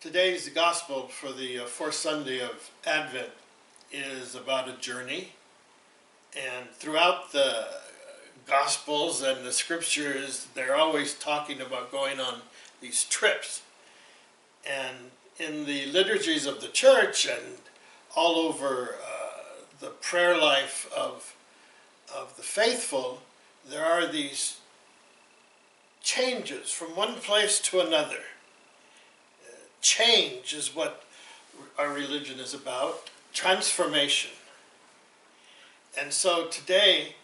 Today's gospel for the fourth Sunday of Advent is about a journey. And throughout the Gospels and the Scriptures, they're always talking about going on these trips. And in the liturgies of the church and all over the prayer life of the faithful, there are these changes from one place to another. Change is what our religion is about, transformation. And so today,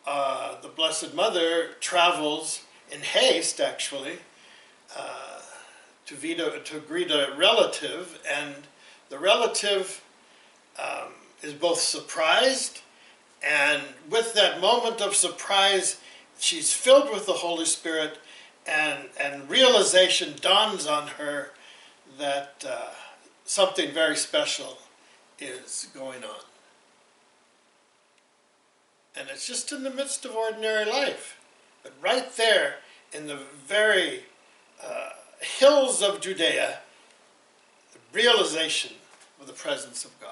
the Blessed Mother travels in haste, actually, to greet a relative, and the relative is both surprised, and with that moment of surprise, she's filled with the Holy Spirit, and realization dawns on her that something very special is going on. And it's just in the midst of ordinary life. But right there in the very hills of Judea, the realization of the presence of God.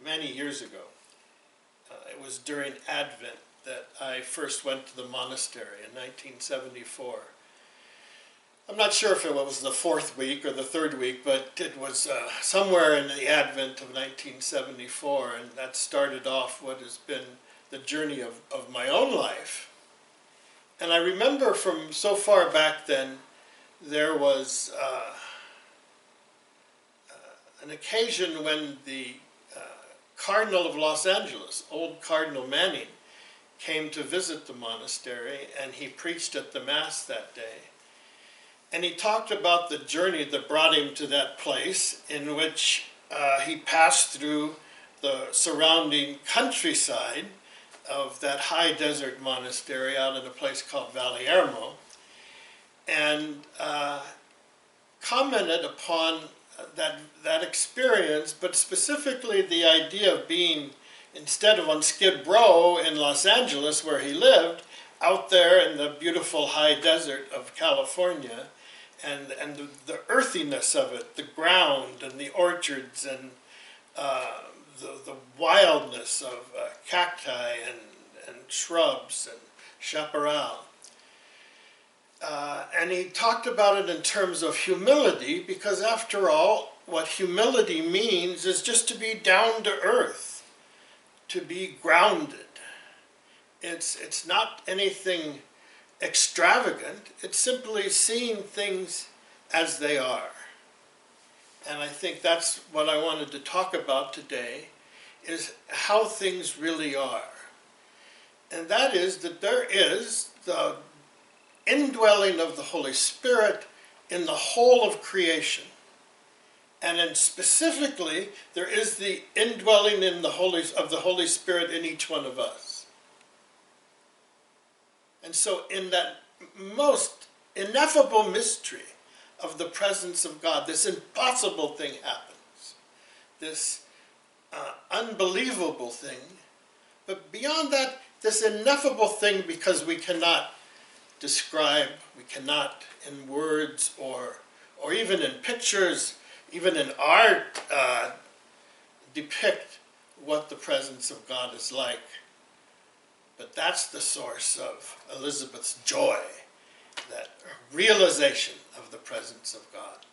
Many years ago, it was during Advent that I first went to the monastery in 1974. I'm not sure if it was the fourth week or the third week, but it was somewhere in the Advent of 1974, and that started off what has been the journey of my own life. And I remember from so far back then, there was an occasion when the Cardinal of Los Angeles, old Cardinal Manning, came to visit the monastery, and he preached at the Mass that day. And he talked about the journey that brought him to that place, in which he passed through the surrounding countryside of that high desert monastery out in a place called Valle Ermo, and commented upon that experience, but specifically the idea of being, instead of on Skid Row in Los Angeles where he lived, out there in the beautiful high desert of California, and the earthiness of it, the ground and the orchards and the wildness of cacti and shrubs and chaparral. And he talked about it in terms of humility, because after all, what humility means is just to be down to earth, to be grounded. It's not anything extravagant, it's simply seeing things as they are. And I think that's what I wanted to talk about today, is how things really are. And that is that there is the indwelling of the Holy Spirit in the whole of creation. And then specifically, there is the indwelling of the Holy Spirit in each one of us. And so in that most ineffable mystery of the presence of God, this impossible thing happens, this unbelievable thing. But beyond that, this ineffable thing, because we cannot describe, we cannot in words or even in pictures, even in art, depict what the presence of God is like. But that's the source of Elizabeth's joy, that realization of the presence of God.